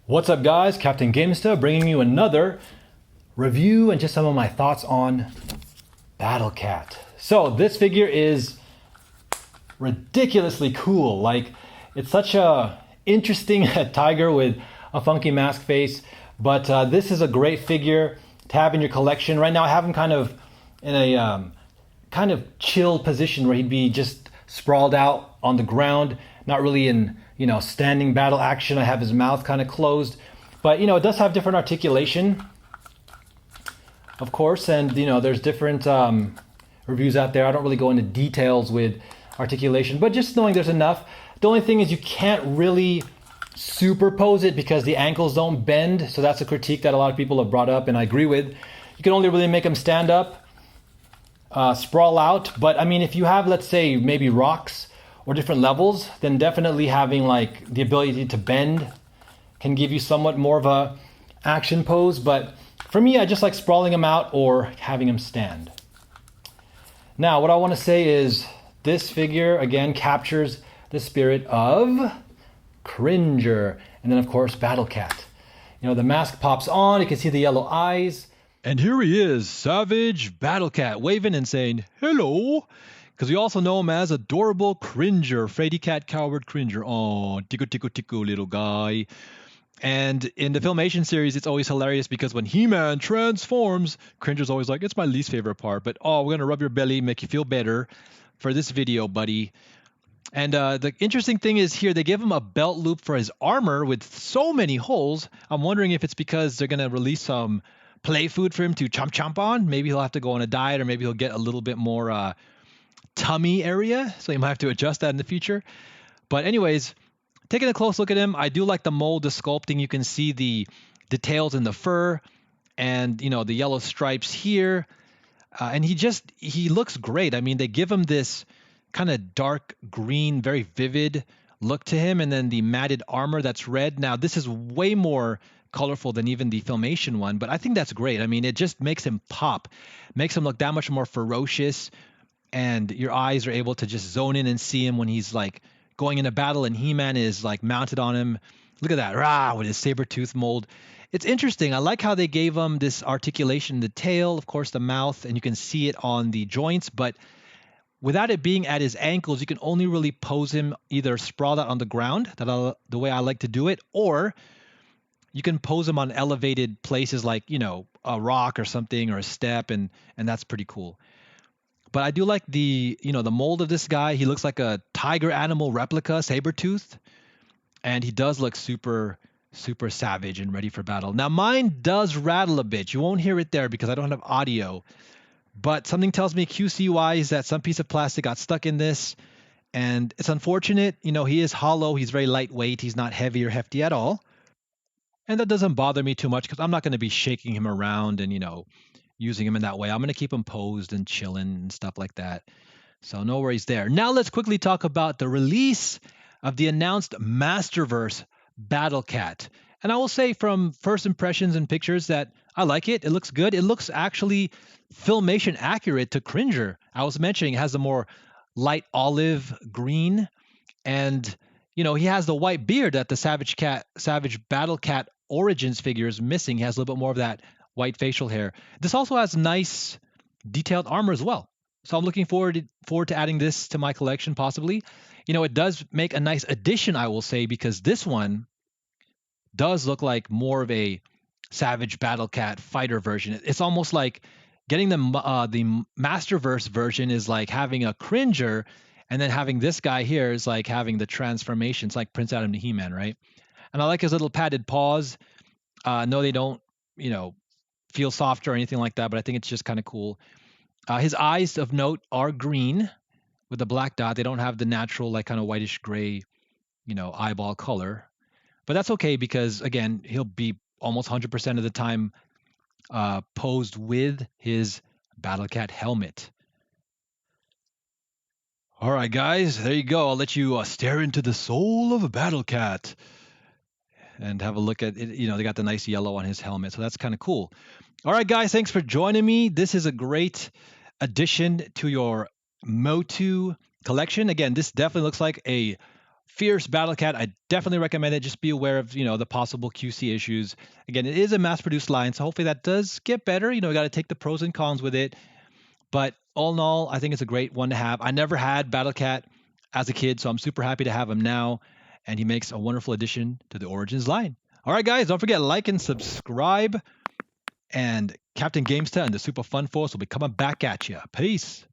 What's up guys, Captain Gamesta bringing you another review and just some of my thoughts on Battlecat. So this figure is ridiculously cool. Like, it's such a interesting tiger with a funky mask face, but this is a great figure to have in your collection. Right now I have him kind of in a kind of chill position where he'd be just sprawled out on the ground, not really in standing battle action. I have his mouth kind of closed, but it does have different articulation, of course, and there's different reviews out there. I don't really go into details with articulation, but just knowing there's enough. The only thing is you can't really superpose it because the ankles don't bend, so that's a critique that a lot of people have brought up and I agree with. You can only really make them stand up, sprawl out, but I mean, if you have, let's say, maybe rocks or different levels, then definitely having like the ability to bend can give you somewhat more of a action pose. But for me, I just like sprawling them out or having them stand. Now, what I want to say is this figure again captures the spirit of Cringer, and then of course Battlecat. The mask pops on, you can see the yellow eyes. And here he is, Savage Battlecat, waving and saying hello. Because we also know him as adorable Cringer, Frady Cat Coward Cringer. Oh, tickle, tickle, tickle, little guy. And in the Filmation series, it's always hilarious because when He-Man transforms, Cringer's always like, it's my least favorite part. But, oh, we're going to rub your belly, make you feel better for this video, buddy. And the interesting thing is here, they give him a belt loop for his armor with so many holes. I'm wondering if it's because they're going to release some play food for him to chomp on. Maybe he'll have to go on a diet, or maybe he'll get a little bit more tummy area, so you might have to adjust that in the future. But anyways, taking a close look at him, I do like the mold, the sculpting. You can see the details in the fur and the yellow stripes here, and he looks great. I mean, they give him this kind of dark green, very vivid look to him, and then the matted armor that's red. Now this is way more colorful than even the Filmation one, but I think that's great. I mean, it just makes him pop, makes him look that much more ferocious. And your eyes are able to just zone in and see him when he's like going into battle and He-Man is like mounted on him. Look at that, rah, with his saber-tooth mold. It's interesting. I like how they gave him this articulation in the tail, of course, the mouth, and you can see it on the joints. But without it being at his ankles, you can only really pose him either sprawled out on the ground, the way I like to do it, or you can pose him on elevated places like, a rock or something or a step, and that's pretty cool. But I do like the mold of this guy. He looks like a tiger animal replica, saber-tooth. And he does look super, super savage and ready for battle. Now, mine does rattle a bit. You won't hear it there because I don't have audio. But something tells me QC-wise that some piece of plastic got stuck in this. And it's unfortunate. He is hollow. He's very lightweight. He's not heavy or hefty at all. And that doesn't bother me too much because I'm not going to be shaking him around and, using him in that way. I'm going to keep him posed and chilling and stuff like that. So no worries there. Now let's quickly talk about the release of the announced Masterverse Battlecat. And I will say from first impressions and pictures that I like it. It looks good. It looks actually Filmation accurate to Cringer. I was mentioning it has a more light olive green. And, he has the white beard that the Savage Battlecat Origins figure is missing. He has a little bit more of that white facial hair. This also has nice detailed armor as well. So I'm looking forward to adding this to my collection possibly. It does make a nice addition, I will say, because this one does look like more of a Savage Battlecat fighter version. It's almost like getting the Masterverse version is like having a Cringer, and then having this guy here is like having the transformation. It's like Prince Adam to He-Man, right? And I like his little padded paws. No, they don't, feel softer or anything like that, but I think it's just kind of cool. His eyes of note are green with a black dot. They don't have the natural like kind of whitish gray, eyeball color, but that's okay because again, he'll be almost 100% of the time posed with his Battlecat helmet. All right, guys, there you go. I'll let you stare into the soul of a Battlecat and have a look at it. They got the nice yellow on his helmet, so that's kind of cool. All right, guys, thanks for joining me. This is a great addition to your motu collection. Again, this definitely looks like a Fierce Battlecat, I definitely recommend it. Just be aware of, the possible QC issues. Again, it is a mass-produced line, so hopefully that does get better. You got to take the pros and cons with it. But all in all, I think it's a great one to have. I never had Battlecat as a kid, so I'm super happy to have him now. And he makes a wonderful addition to the Origins line. All right, guys, don't forget, like and subscribe. And Captain Gamesta and the Super Fun Force will be coming back at you. Peace.